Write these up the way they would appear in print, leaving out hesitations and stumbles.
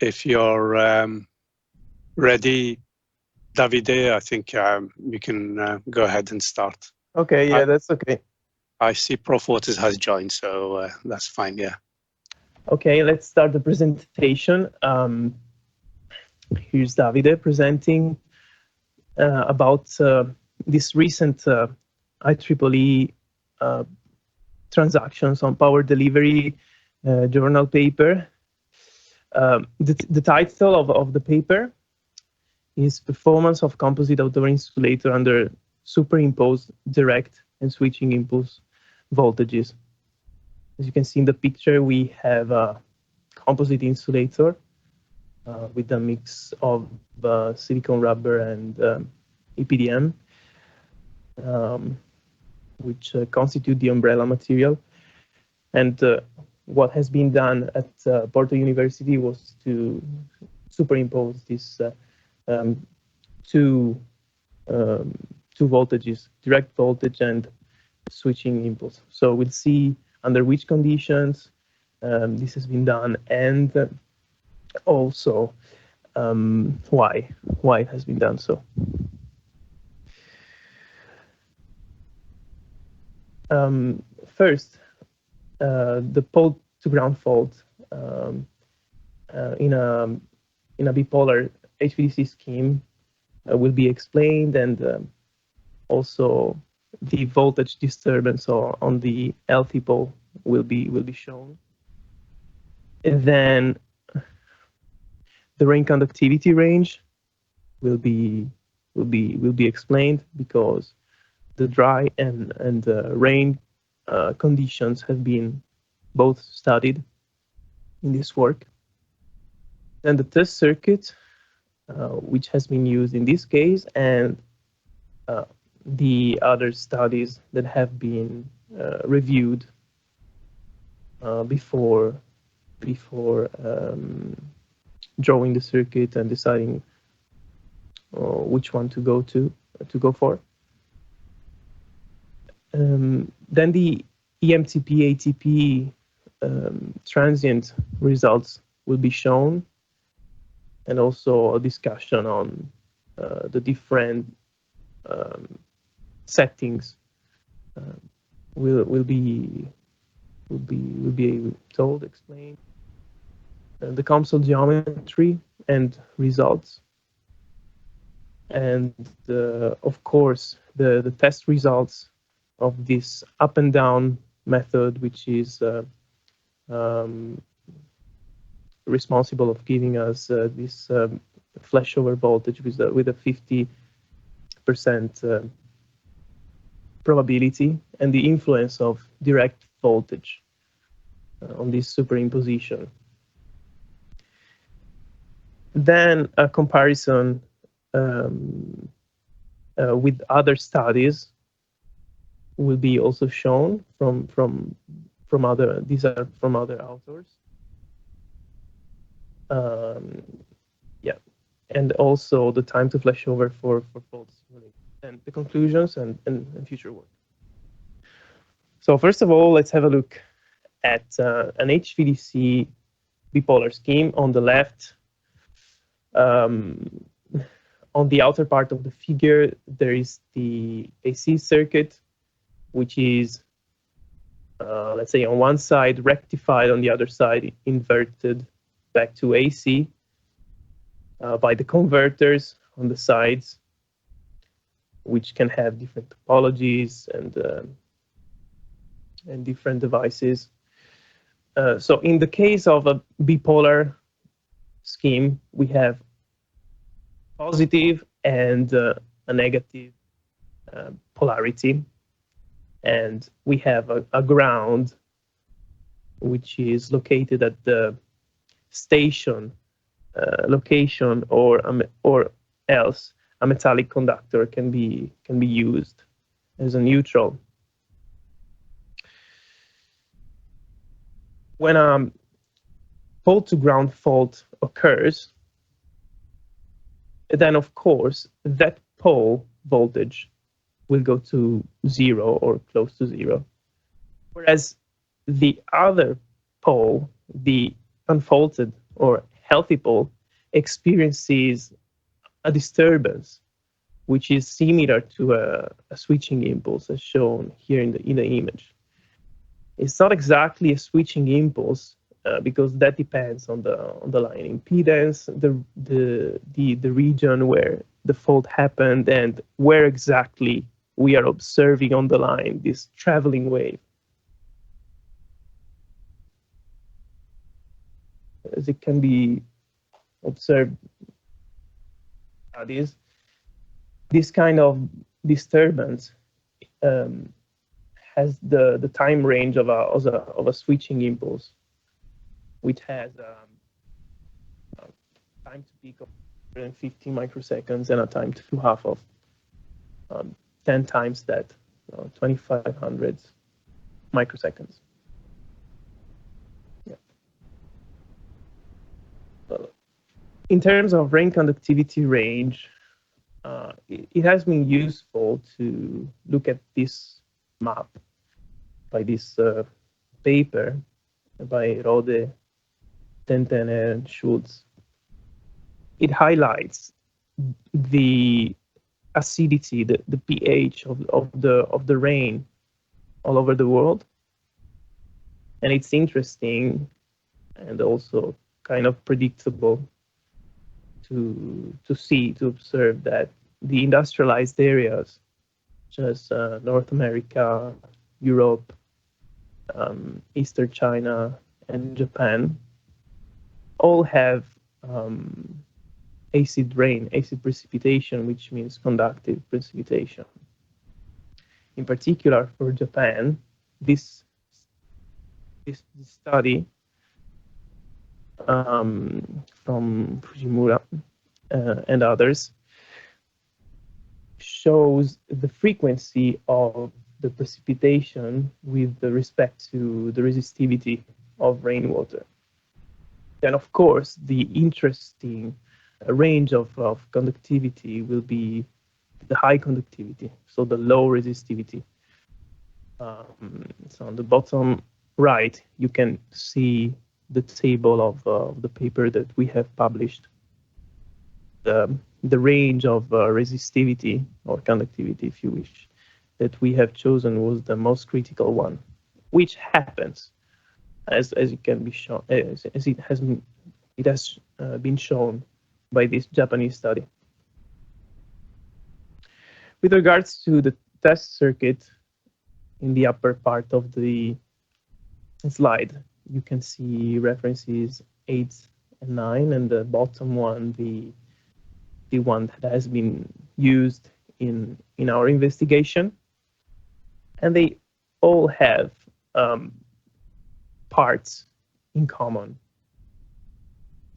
if you're ready, Davide, I think you can go ahead and start. Okay, yeah, that's okay. I see Prof Waters has joined, so that's fine, yeah. Okay, let's start the presentation. Here's Davide presenting about this recent IEEE transactions on power delivery journal paper. The title of the paper is Performance of Composite Outdoor Insulator under Superimposed Direct and Switching Impulse Voltages. As you can see in the picture, we have a composite insulator with a mix of silicone rubber and EPDM, which constitute the umbrella material. And what has been done at Porto University was to superimpose these two voltages, direct voltage and switching impulse. So we'll see under which conditions this has been done, and also why it has been done so. First, the pole to ground fault in a bipolar HVDC scheme will be explained, and also the voltage disturbance on the LT pole will be shown. And then the rain conductivity range will be explained, because the dry and rain conditions have been both studied in this work. And the test circuit, which has been used in this case, and the other studies that have been reviewed before drawing the circuit and deciding which one to go for. Then the EMTP ATP transient results will be shown, and also a discussion on the different settings will be told, explained. The Comsol geometry and results, and of course the test results of this up and down method, which is responsible of giving us this flashover voltage with a 50% probability, and the influence of direct voltage on this superimposition. Then a comparison with other studies will be also shown from other. These are from other authors. Yeah, and also the time to flashover for fault simulation, and the conclusions and future work. So first of all, let's have a look at an HVDC bipolar scheme. On the left, on the outer part of the figure, there is the AC circuit, which is, let's say, on one side rectified, on the other side inverted back to AC by the converters on the sides, which can have different topologies and different devices. So in the case of a bipolar scheme, we have positive and a negative polarity, and we have a ground which is located at the station location, or else a metallic conductor can be used as a neutral. When a pole to ground fault occurs, then of course that pole voltage will go to 0 or close to 0, whereas the other pole, the unfaulted or healthy pole experiences a disturbance which is similar to a switching impulse as shown here in the image. It's not exactly a switching impulse because that depends on the line impedance, the region where the fault happened, and where exactly we are observing on the line this traveling wave. As it can be observed, this kind of disturbance has the time range of a switching impulse, which has time to peak of 150 microseconds and a time to half of 10 times that, 2500 microseconds. Yeah. In terms of rain conductivity range, it has been useful to look at this map by this paper by Rode, Tentener, and Schultz. It highlights the acidity, the pH of the rain all over the world, and it's interesting and also kind of predictable to observe that the industrialized areas, such as North America, Europe, Eastern China, and Japan, all have acid rain, acid precipitation, which means conductive precipitation. In particular, for Japan, this study from Fujimura and others shows the frequency of the precipitation with respect to the resistivity of rainwater. Then, of course, the interesting range of conductivity will be the high conductivity, so the low resistivity. So on the bottom right, you can see the table of the paper that we have published. The range of resistivity or conductivity, if you wish, that we have chosen was the most critical one, which happens as it can be shown, as it has been shown by this Japanese study. With regards to the test circuit, in the upper part of the slide, you can see references 8 and 9, and the bottom one, the one that has been used in our investigation. And they all have parts in common.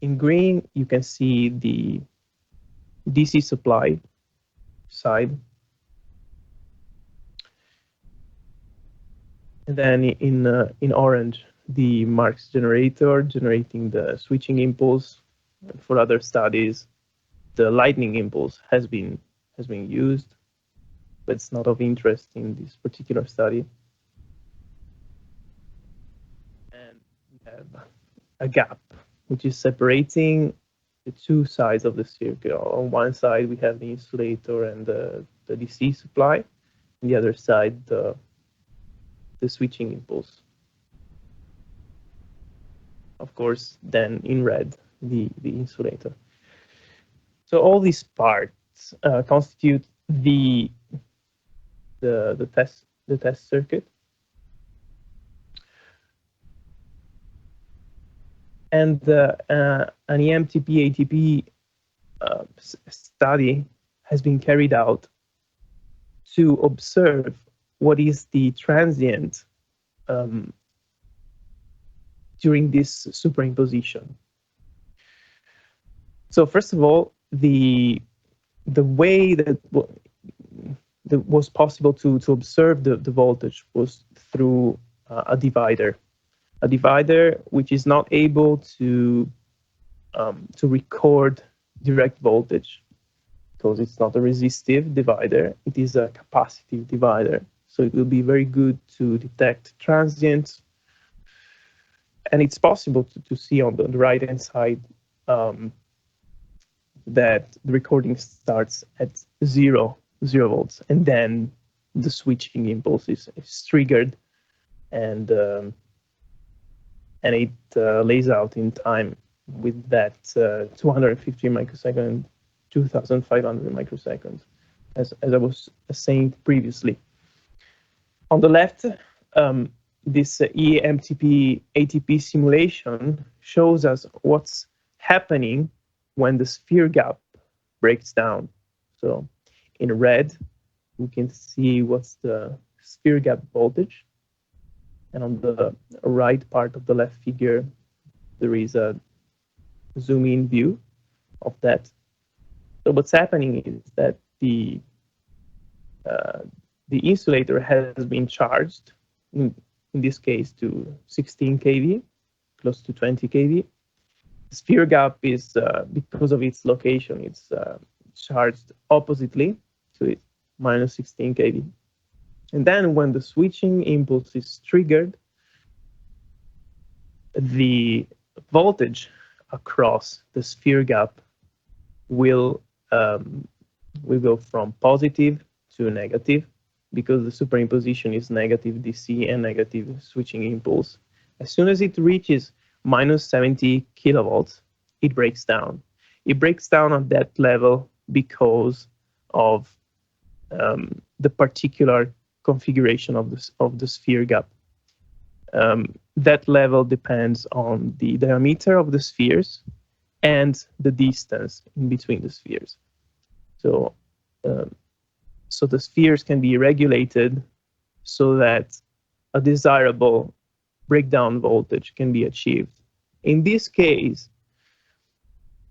In green, you can see the DC supply side. And then in orange, the Marx generator generating the switching impulse. And for other studies, the lightning impulse has been used, but it's not of interest in this particular study. And we have a gap, which is separating the two sides of the circuit. On one side, we have the insulator and the DC supply. On the other side, the switching impulse. Of course, then in red, the insulator. So all these parts constitute the test circuit. And an EMTP ATP study has been carried out to observe what is the transient during this superimposition. So first of all, the way that was possible to observe the voltage was through a divider which is not able to record direct voltage because it's not a resistive divider, it is a capacitive divider. So it will be very good to detect transients. And it's possible to see on the right-hand side that the recording starts at zero volts, and then the switching impulse is triggered, and it lays out in time with that 250 microsecond, 2,500 microseconds, as I was saying previously. On the left, this EMTP ATP simulation shows us what's happening when the sphere gap breaks down. So in red, we can see what's the sphere gap voltage. And on the right part of the left figure, there is a zoom in view of that. So what's happening is that the insulator has been charged, in this case to 16 kV, close to 20 kV. The sphere gap is, because of its location, it's charged oppositely to it, minus 16 kV. And then when the switching impulse is triggered, the voltage across the sphere gap will go from positive to negative, because the superimposition is negative DC and negative switching impulse. As soon as it reaches minus 70 kilovolts, it breaks down. It breaks down at that level because of the particular configuration of the sphere gap. That level depends on the diameter of the spheres and the distance in between the spheres. So the spheres can be regulated so that a desirable breakdown voltage can be achieved. In this case,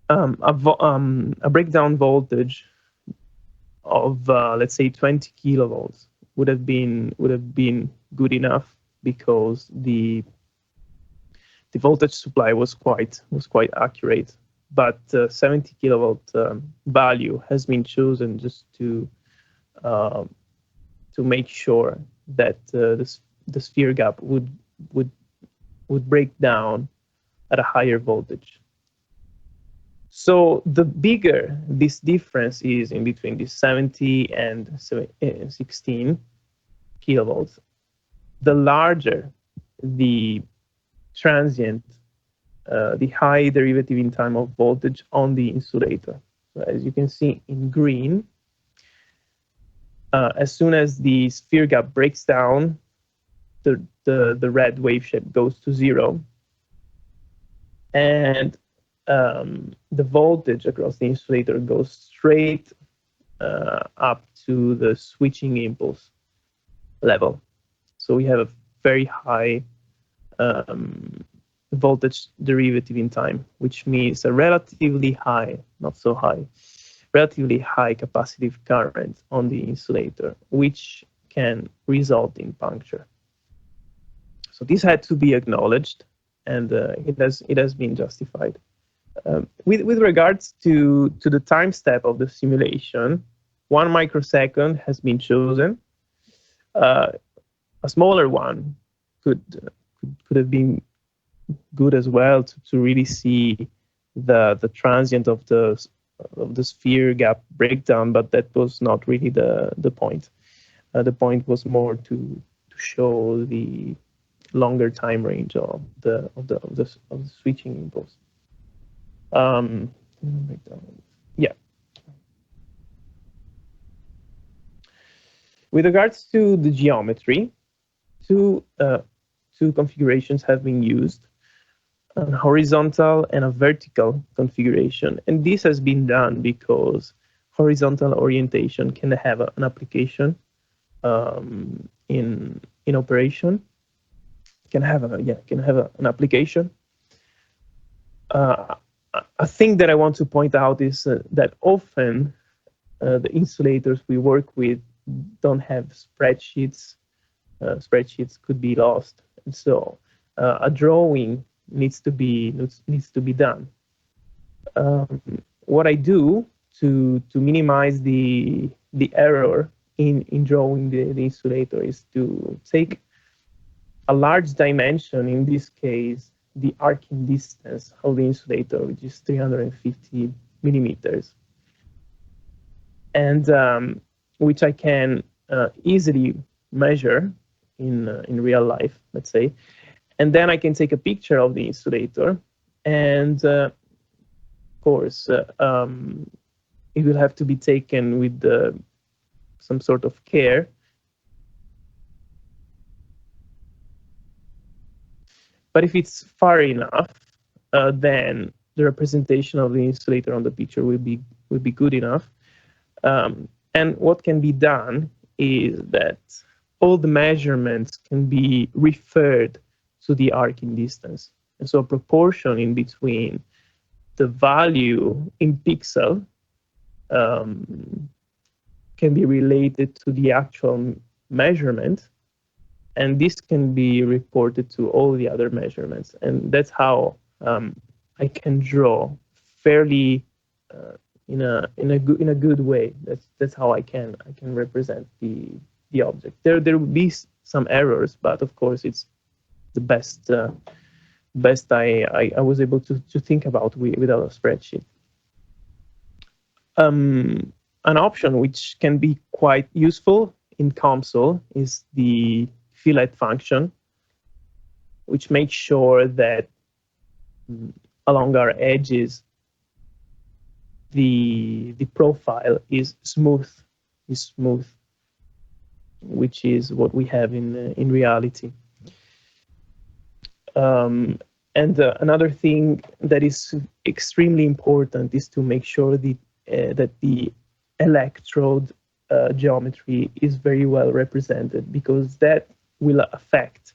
a breakdown voltage of let's say 20 kilovolts would have been good enough, because the voltage supply was quite accurate. But 70 kilovolt value has been chosen just to make sure that the sphere gap would break down at a higher voltage. So the bigger this difference is in between the 70 and 16 kilovolts, the larger the transient, the high derivative in time of voltage on the insulator. So as you can see in green, as soon as the sphere gap breaks down, the red wave shape goes to zero, and the voltage across the insulator goes straight up to the switching impulse level. So we have a very high voltage derivative in time, which means a relatively high, not so high, relatively high capacitive current on the insulator, which can result in puncture. So this had to be acknowledged, and it has been justified. With regards to the time step of the simulation, 1 microsecond has been chosen. A smaller one could have been good as well to really see the transient of the sphere gap breakdown, but that was not really the point. The point was more to show the longer time range of the switching impulse. Yeah. With regards to the geometry, two configurations have been used, a horizontal and a vertical configuration. And this has been done because horizontal orientation can have an application in operation. Can have an application. A thing that I want to point out is that often the insulators we work with don't have spreadsheets. Spreadsheets could be lost, and so a drawing needs to be done. What I do to minimize the error in drawing the insulator is to take a large dimension, in this case the arcing distance of the insulator, which is 350 millimeters, and which I can easily measure in real life, let's say. And then I can take a picture of the insulator, and of course, it will have to be taken with some sort of care. But if it's far enough, then the representation of the insulator on the picture will be good enough. And what can be done is that all the measurements can be referred to the arcing distance. And so a proportion in between the value in pixel can be related to the actual measurement, and this can be reported to all the other measurements. And that's how I can draw fairly in a good way. That's how I can represent the object. There will be some errors, but of course it's the best I was able to think about without a spreadsheet. An option which can be quite useful in Comsol is the fillet function, which makes sure that along our edges the profile is smooth, which is what we have in reality. And another thing that is extremely important is to make sure that the electrode geometry is very well represented, because that will affect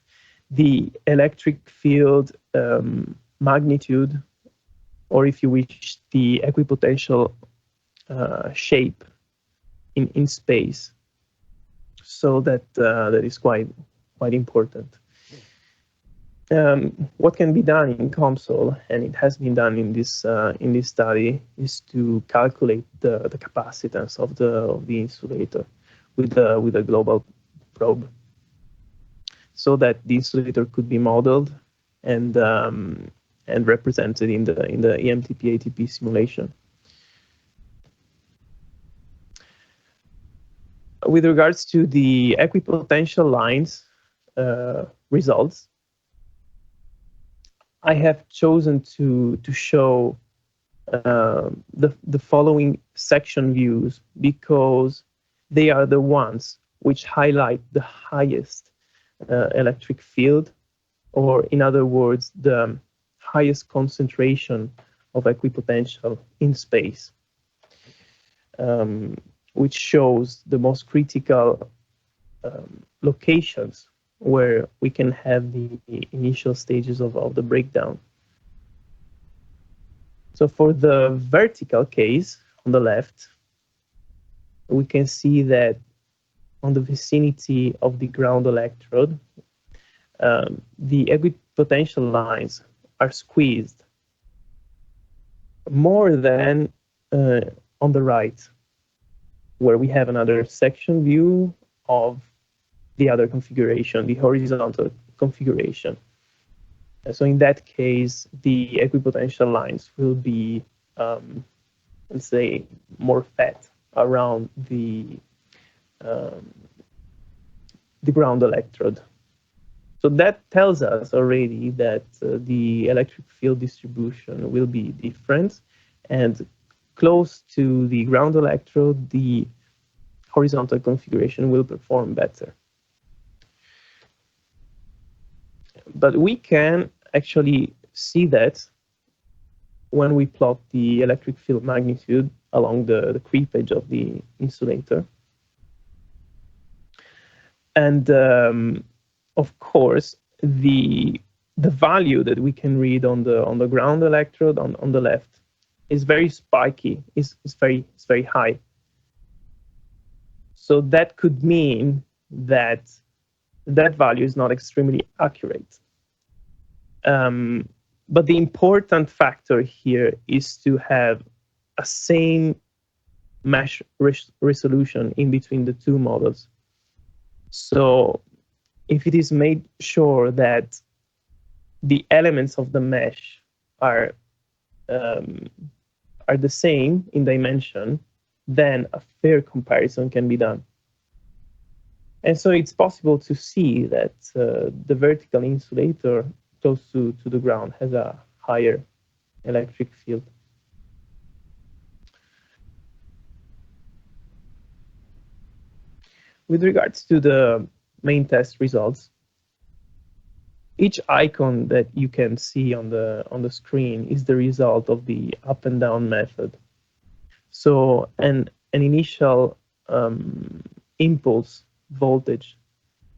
the electric field magnitude, or if you wish, the equipotential shape in space. So that is quite important. What can be done in Comsol, and it has been done in this study, is to calculate the capacitance of the insulator with a global probe, so that the insulator could be modeled and represented in the EMTP ATP simulation. With regards to the equipotential lines results, I have chosen to show the following section views, because they are the ones which highlight the highest electric field, or in other words, the highest concentration of equipotential in space, which shows the most critical locations where we can have the initial stages of the breakdown. So for the vertical case on the left, we can see that on the vicinity of the ground electrode, the equipotential lines are squeezed more than on the right, where we have another section view of the other configuration, the horizontal configuration. So in that case, the equipotential lines will be, let's say, more fat around the ground electrode. So that tells us already that the electric field distribution will be different, and close to the ground electrode, the horizontal configuration will perform better. But we can actually see that when we plot the electric field magnitude along the creepage of the insulator. And of course, the value that we can read on the ground electrode on the left is very spiky, is very high. So that could mean that value is not extremely accurate. But the important factor here is to have a same mesh resolution in between the two models. So if it is made sure that the elements of the mesh are the same in dimension, then a fair comparison can be done. And so it's possible to see that the vertical insulator close to the ground has a higher electric field. With regards to the main test results, each icon that you can see on the screen is the result of the up and down method. So an initial impulse voltage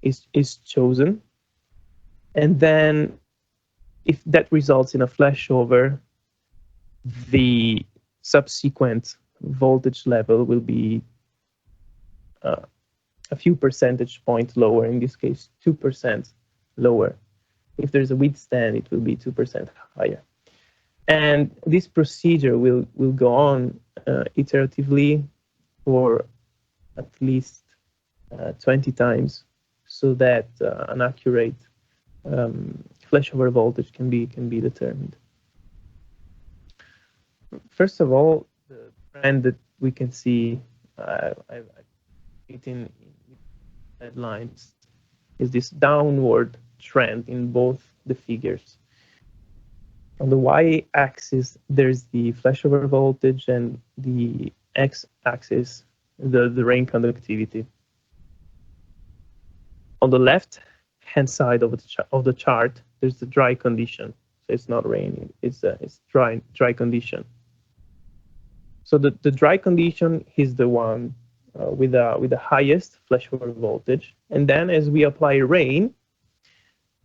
is chosen, and then if that results in a flashover, the subsequent voltage level will be a few percentage points lower, in this case 2% lower. If there's a withstand, it will be 2% higher. And this procedure will go on iteratively for at least 20 times, so that an accurate flashover voltage can be determined. First of all, the trend that we can see in headlines is this downward trend in both the figures. On the y-axis, there's the flashover voltage, and the x-axis, the rain conductivity. On the left-hand side of the chart, there's the dry condition. So it's not raining; it's dry condition. So the dry condition is the one with the highest flashover voltage, and then as we apply rain,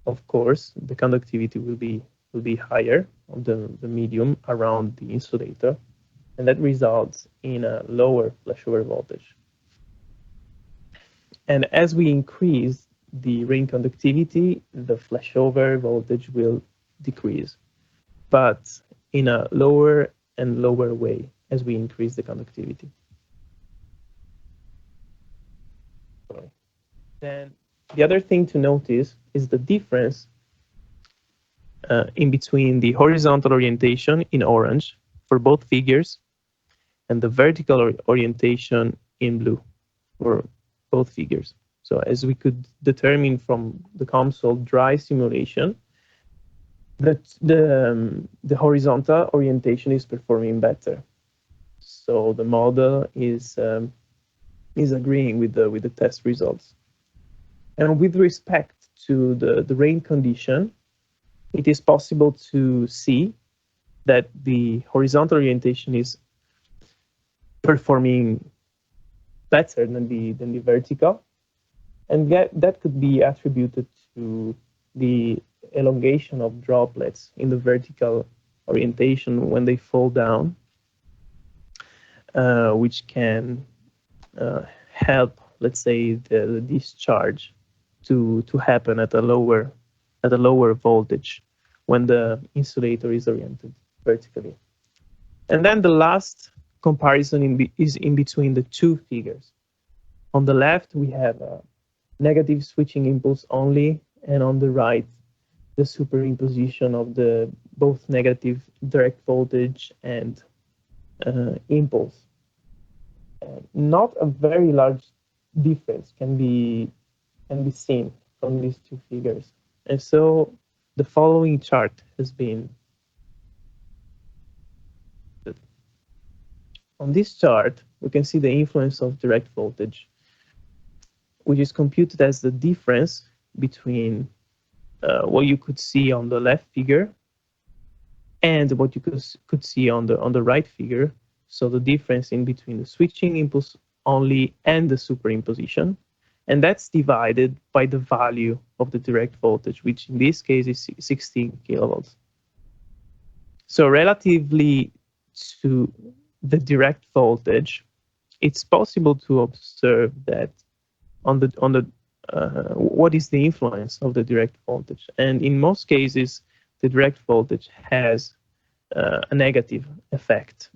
of course, the conductivity will be higher of the medium around the insulator, and that results in a lower flashover voltage. And as we increase the rain conductivity, the flashover voltage will decrease, but in a lower and lower way as we increase the conductivity. Then the other thing to notice is the difference in between the horizontal orientation in orange for both figures and the vertical orientation in blue for both figures. So as we could determine from the Comsol dry simulation, that the horizontal orientation is performing better. So the model is agreeing with the test results. And with respect to the rain condition, it is possible to see that the horizontal orientation is performing better than the vertical, and that could be attributed to the elongation of droplets in the vertical orientation when they fall down, which can help, let's say, the discharge to happen at a lower voltage when the insulator is oriented vertically. And then the last comparison is in between the two figures. On the left, we have a negative switching impulse only, and on the right, the superimposition of the both negative direct voltage and impulse. Not a very large difference can be seen from these two figures. And so the following chart has been. On this chart, we can see the influence of direct voltage, which is computed as the difference between what you could see on the left figure and what you could see on the right figure. So the difference in between the switching impulse only and the superimposition. And that's divided by the value of the direct voltage, which in this case is 16 kilovolts. So relatively to the direct voltage, it's possible to observe that what is the influence of the direct voltage. And in most cases, the direct voltage has a negative effect,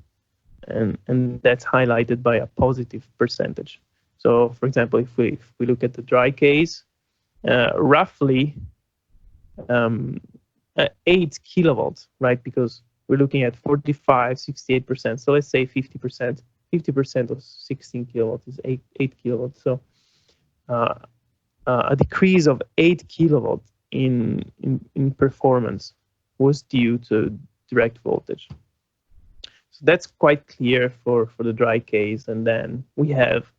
and that's highlighted by a positive percentage. So, for example, if we look at the dry case, roughly 8 kilovolts, right? Because we're looking at 45, 68%. So let's say 50%. 50% of 16 kilowatts is 8 kilowatts. So a decrease of 8 kilovolts in performance was due to direct voltage. So that's quite clear for the dry case. And then we have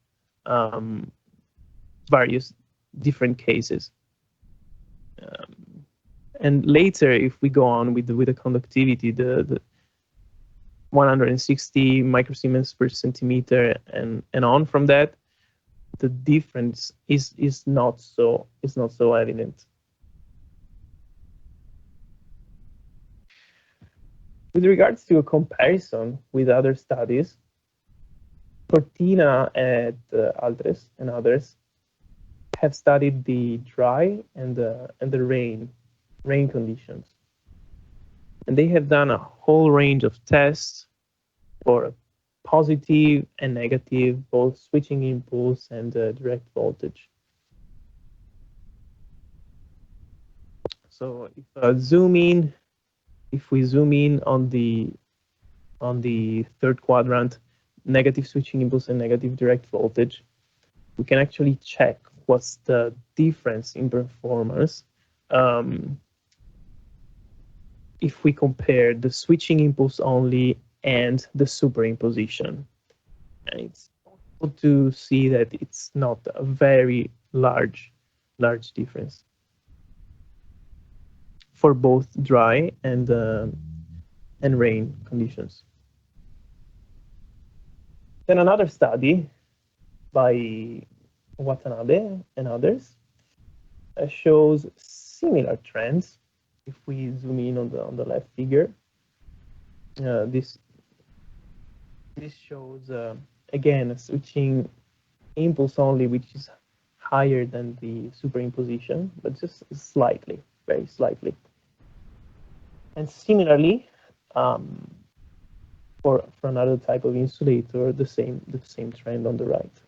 various different cases. And later, if we go on with the conductivity, the 160 microsiemens per centimeter and on from that, the difference is not so evident. With regards to a comparison with other studies, Cortina at Altres and others have studied the dry and the rain conditions, and they have done a whole range of tests for positive and negative, both switching impulse and direct voltage. So if we zoom in on the third quadrant, negative switching impulse and negative direct voltage, we can actually check what's the difference in performance if we compare the switching impulse only and the superimposition. And it's possible to see that it's not a very large difference for both dry and rain conditions. Then another study by Watanabe and others shows similar trends. If we zoom in on the left figure, this shows again a switching impulse only, which is higher than the superimposition, but just slightly, very slightly. And similarly, for another type of insulator, the same trend on the right.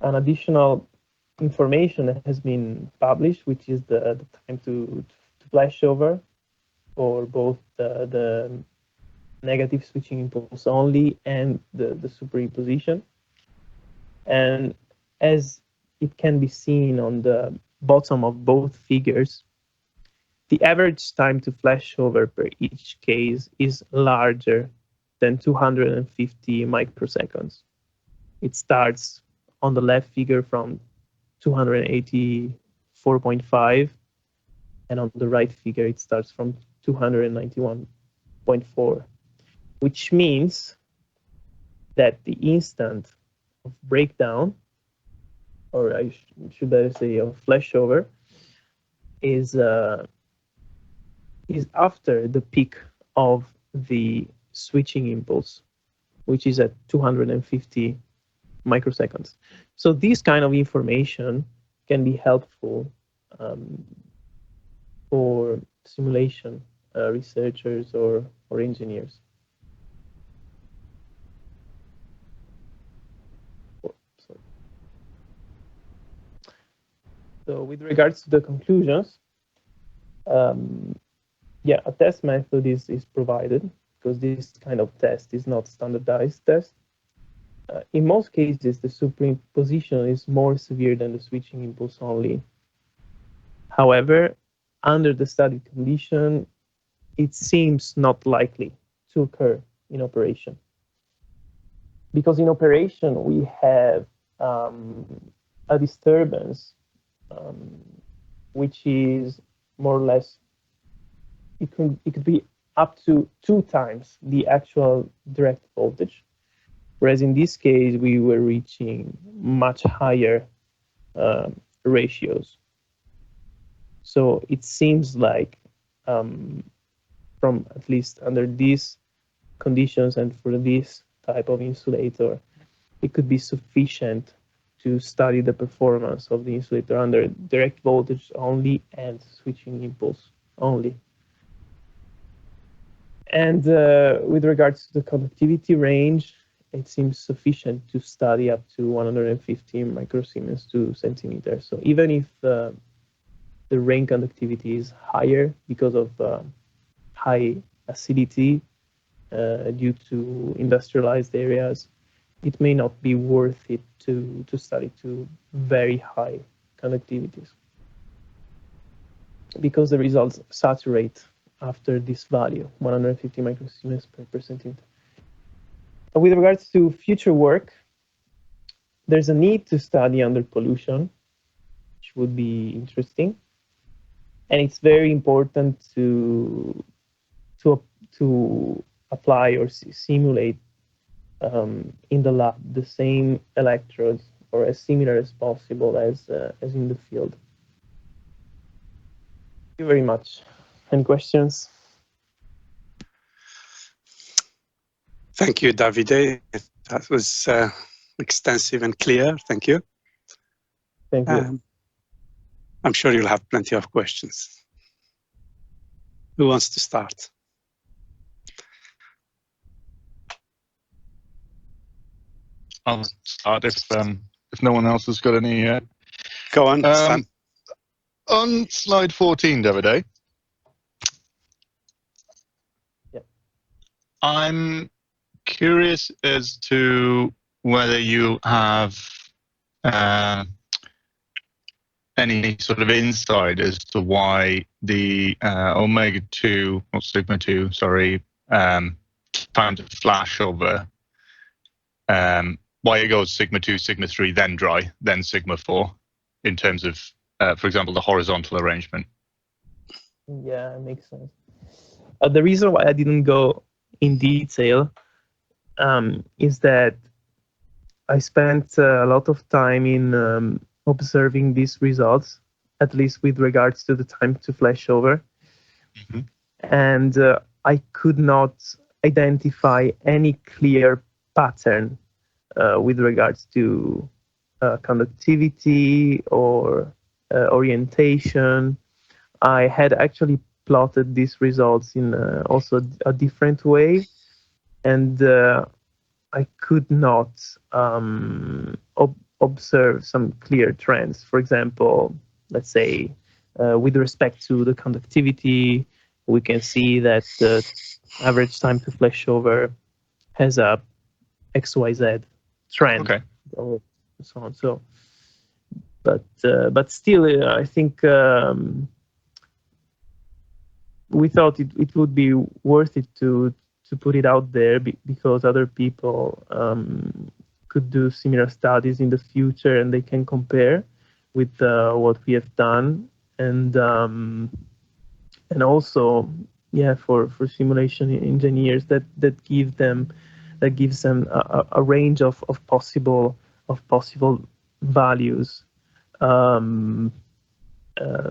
An additional information that has been published, which is the time to flashover for both the negative switching impulse only and the superimposition. And as it can be seen on the bottom of both figures, the average time to flashover per each case is larger than 250 microseconds. It starts on the left figure from 284.5, and on the right figure it starts from 291.4, which means that the instant of breakdown, or I should better say of flashover, is after the peak of the switching impulse, which is at 250 microseconds. So this kind of information can be helpful for simulation researchers or engineers. So with regards to the conclusions, yeah, a test method is provided, because this kind of test is not standardized test. In most cases, the superimposition is more severe than the switching impulse only. However, under the study condition, it seems not likely to occur in operation. Because in operation, we have a disturbance which is more or less, it could be up to 2 times the actual direct voltage. Whereas in this case, we were reaching much higher ratios. So it seems like from at least under these conditions and for this type of insulator, it could be sufficient to study the performance of the insulator under direct voltage only and switching impulse only. And with regards to the conductivity range, it seems sufficient to study up to 150 microsiemens to centimeter. So even if the rain conductivity is higher because of high acidity due to industrialized areas, it may not be worth it to study to very high conductivities, because the results saturate after this value, 150 microsiemens per centimeter. With regards to future work, there's a need to study under pollution, which would be interesting. And it's very important to apply or simulate in the lab the same electrodes, or as similar as possible as in the field. Thank you very much. Any questions? Thank you, Davide. That was extensive and clear. Thank you. Thank you. I'm sure you'll have plenty of questions. Who wants to start? I'll start if no one else has got any yet. Go on, Stan. On slide 14, Davide. Yeah. I'm curious as to whether you have any sort of insight as to why the omega-2 or sigma-2, sorry, time to flashover, why it goes sigma-2, sigma-3, then dry, then sigma-4, in terms of, for example, the horizontal arrangement. Yeah, it makes sense. The reason why I didn't go in detail is that I spent a lot of time in observing these results, at least with regards to the time to flashover. Mm-hmm. And I could not identify any clear pattern with regards to conductivity or orientation. I had actually plotted these results in also a different way, and I could not observe some clear trends. For example, let's say with respect to the conductivity, we can see that the average time to flashover has a XYZ trend. Okay. Or so on. So, but still, I think we thought it would be worth it to put it out there because other people could do similar studies in the future and they can compare with what we have done, and also for simulation engineers that gives them a range of possible values.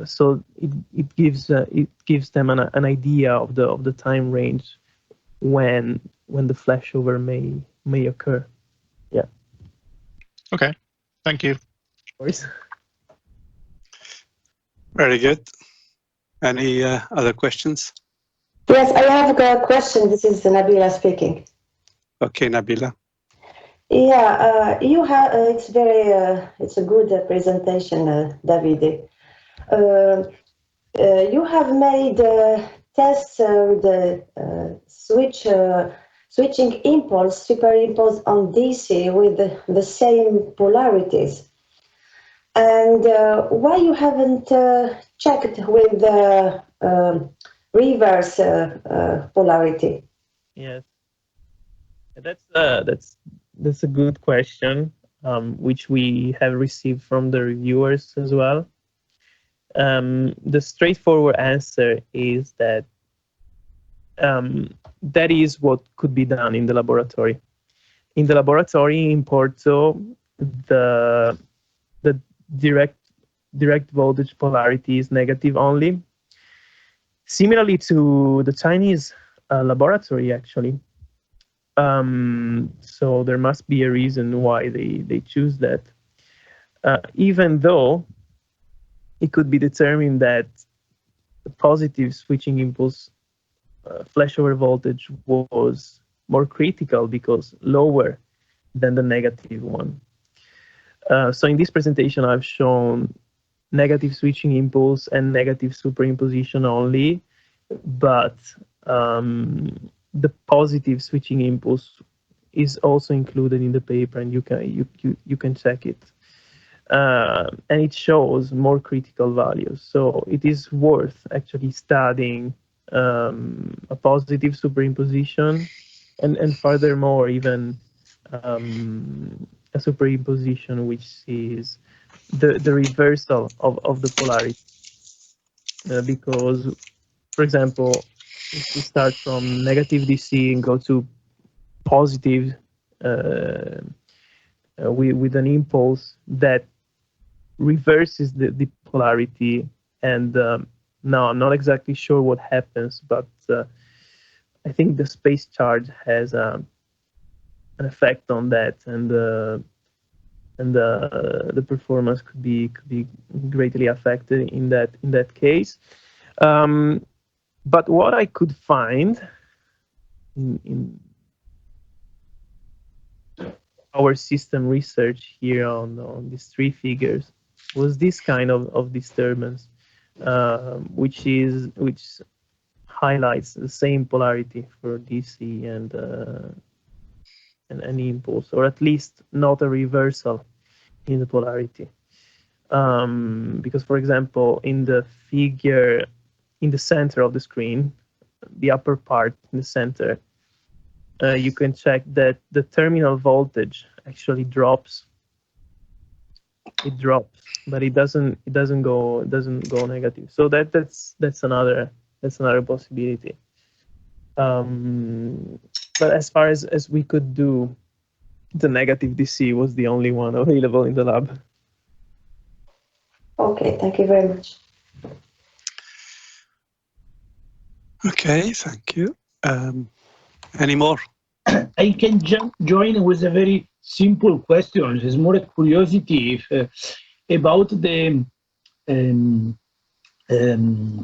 So it gives them an idea of the time range when the flashover may occur. Yeah. Okay. Thank you. Of course. Very good. Any other questions? Yes, I have a question. This is Nabila speaking. Okay, Nabila. Yeah, you have. It's a good presentation, Davide. You have made tests with the switching impulse superimposed on DC with the same polarities. And why you haven't checked with the reverse polarity? Yes, that's a good question, which we have received from the reviewers as well. The straightforward answer is that that is what could be done in the laboratory. In the laboratory in Porto, the direct voltage polarity is negative only. Similarly to the Chinese laboratory, actually. So there must be a reason why they choose that. Even though it could be determined that the positive switching impulse flashover voltage was more critical because lower than the negative one. So in this presentation, I've shown negative switching impulse and negative superimposition only, but the positive switching impulse is also included in the paper, and you can check it. And it shows more critical values. So it is worth actually studying a positive superimposition, and furthermore even a superimposition which is the reversal of the polarity. Because, for example, if we start from negative DC and go to positive with an impulse that reverses the polarity, and now I'm not exactly sure what happens, but I think the space charge has an effect on that, and the performance could be greatly affected in that case. But what I could find in our system research here on these three figures was this kind of disturbance, which highlights the same polarity for DC and an impulse, or at least not a reversal in the polarity. Because, for example, in the figure in the center of the screen, the upper part in the center, you can check that the terminal voltage actually drops. It drops, but it doesn't go negative. So that's another possibility. But as far as we could do, the negative DC was the only one available in the lab. Okay, thank you very much. Okay, thank you. Any more? I can join with a very simple question. It's more a curiosity about the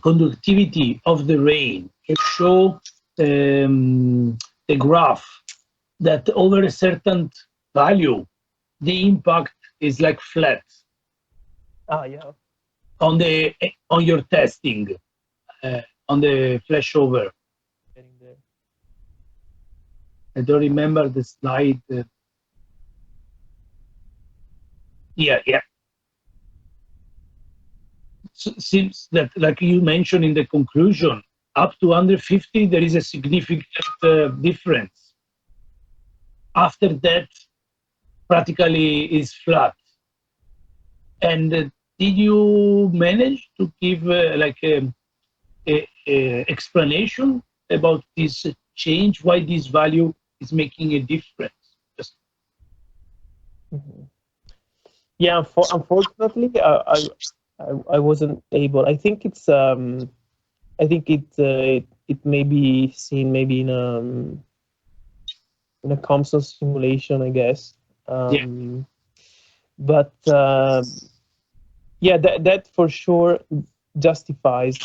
conductivity of the rain. It shows the graph that over a certain value, the impact is like flat. Yeah. On your testing, on the FLASHOVER. I don't remember the slide. Yeah. So, seems that, like you mentioned in the conclusion, up to under 50, there is a significant difference. After that, practically is flat. And did you manage to give like a explanation about this change, why this value is making a difference? Yeah, unfortunately, I wasn't able. I think it's it may be seen maybe in a Comsol simulation, I guess. But yeah, that for sure justifies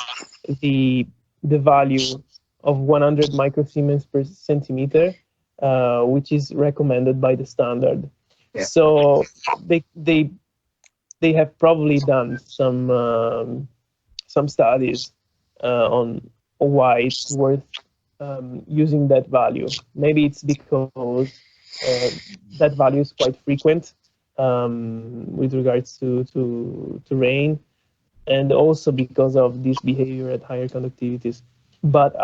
the value of 100 microsiemens per centimeter, which is recommended by the standard. Yeah. So they have probably done some studies on why it's worth using that value. Maybe it's because that value is quite frequent with regards to rain, and also because of this behavior at higher conductivities. But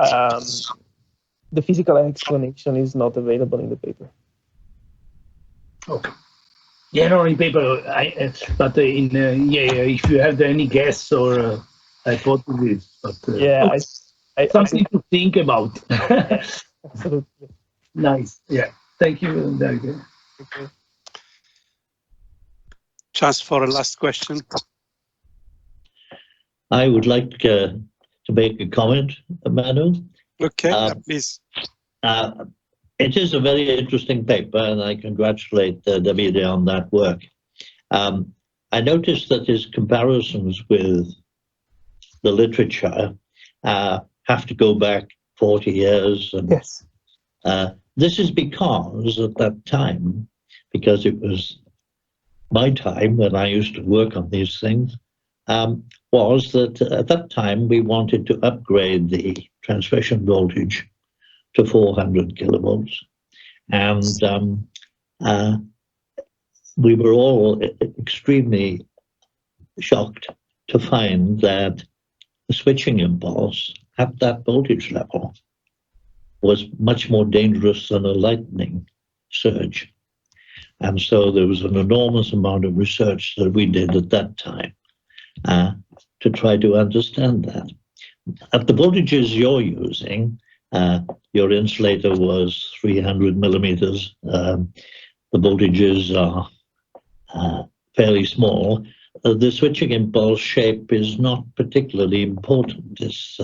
the physical explanation is not available in the paper. Okay. Yeah, no, in paper, but if you have any guess or hypothesis, but yeah, something to think about. Absolutely. Nice. Yeah. Thank you, Davide. Okay. Chance for a last question. I would like to make a comment, Manu. Okay, please. It is a very interesting paper, and I congratulate Davide on that work. I noticed that his comparisons with the literature have to go back 40 years. And, yes. This is because at that time, because it was my time when I used to work on these things, was that at that time we wanted to upgrade the transmission voltage to 400 kilovolts. And we were all extremely shocked to find that the switching impulse at that voltage level was much more dangerous than a lightning surge. And so there was an enormous amount of research that we did at that time to try to understand that. At the voltages you're using, your insulator was 300 millimeters. The voltages are fairly small. The switching impulse shape is not particularly important. It's,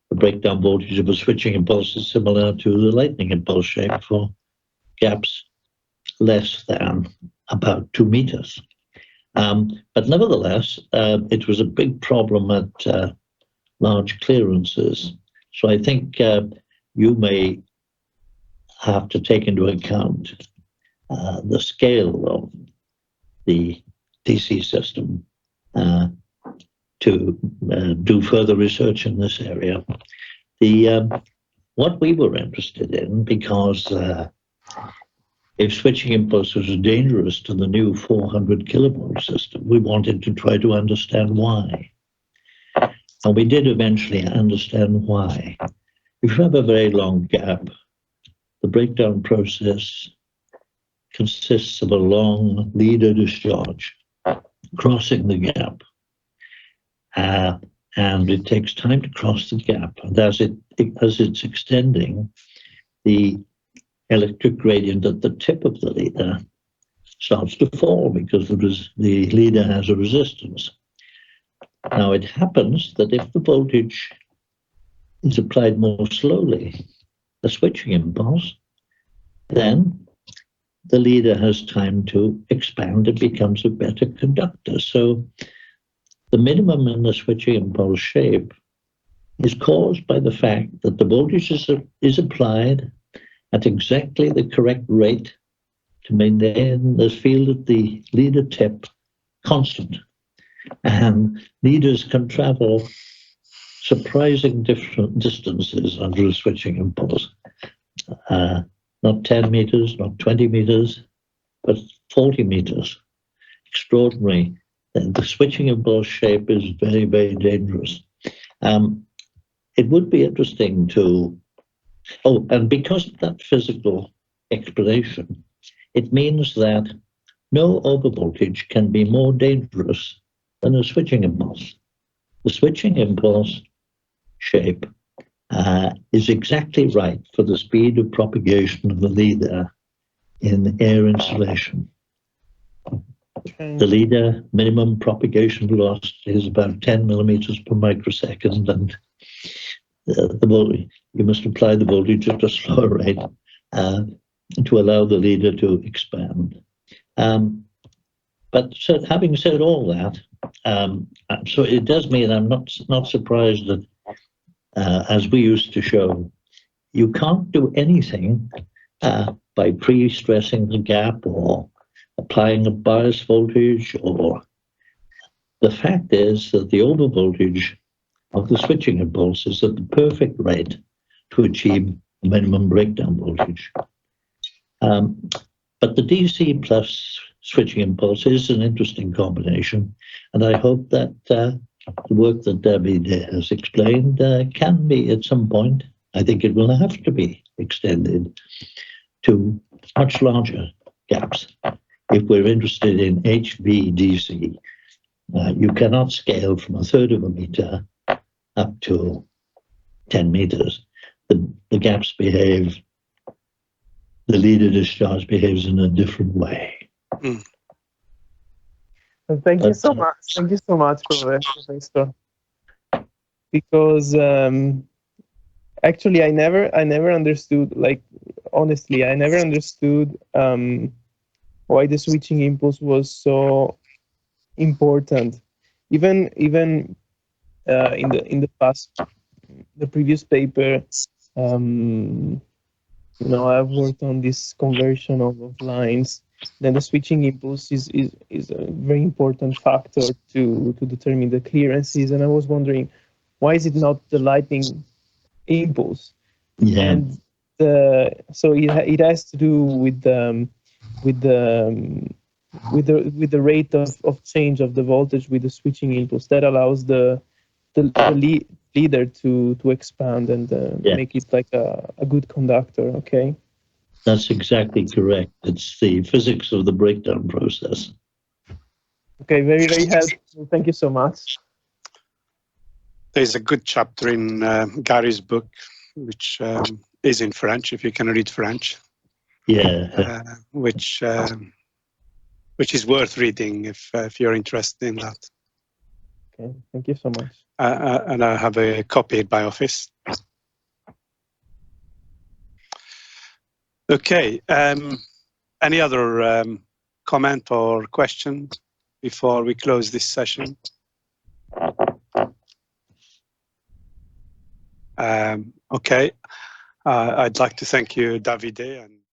the breakdown voltage of a switching impulse is similar to the lightning impulse shape for gaps less than about 2 meters. But nevertheless, it was a big problem at large clearances. So I think you may have to take into account the scale of the DC system to do further research in this area. What we were interested in, because if switching impulse was dangerous to the new 400 kilovolt system, we wanted to try to understand why. And we did eventually understand why. If you have a very long gap, the breakdown process consists of a long leader discharge crossing the gap. And it takes time to cross the gap. And as it's extending, the electric gradient at the tip of the leader starts to fall because the leader has a resistance. Now it happens that if the voltage is applied more slowly, the switching impulse, then the leader has time to expand and becomes a better conductor. So the minimum in the switching impulse shape is caused by the fact that the voltage is applied at exactly the correct rate to maintain the field at the leader tip constant. And leaders can travel surprising different distances under a switching impulse. Not 10 meters, not 20 meters, but 40 meters. Extraordinary. And the switching impulse shape is very, very dangerous. It would be interesting to, and because of that physical explanation, it means that no overvoltage can be more dangerous than a switching impulse. The switching impulse shape is exactly right for the speed of propagation of the leader in air insulation. Okay. The leader minimum propagation velocity is about 10 millimeters per microsecond, and you must apply the voltage at a slower rate to allow the leader to expand. But so, having said all that, so it does mean I'm not surprised that, as we used to show, you can't do anything by pre-stressing the gap or applying a bias voltage, or the fact is that the overvoltage of the switching impulse is at the perfect rate to achieve minimum breakdown voltage. But the DC plus switching impulse is an interesting combination, and I hope that the work that Davide has explained can be at some point, I think it will have to be extended to much larger gaps. If we're interested in HVDC, you cannot scale from 1/3 of a meter up to 10 meters. The gaps behave, the leader discharge behaves in a different way. Mm. Thank you so much. Thank you so much, Professor. Because actually, I never understood. Like, honestly, I never understood why the switching impulse was so important. Even in the past, the previous paper, I've worked on this conversion of lines, then the switching impulse is a very important factor to determine the clearances. And I was wondering, why is it not the lightning impulse? Yeah. And so it has to do with the rate of change of the voltage with the switching impulse that allows the leader to expand and make it like a good conductor. Okay. That's exactly correct. It's the physics of the breakdown process. Okay, very, very helpful. Thank you so much. There's a good chapter in Gary's book, which is in French, if you can read French. Yeah. Which is worth reading if you're interested in that. Okay, thank you so much. And I have a copy at my office. Okay. Any other comment or question before we close this session? Okay. I'd like to thank you, Davide, and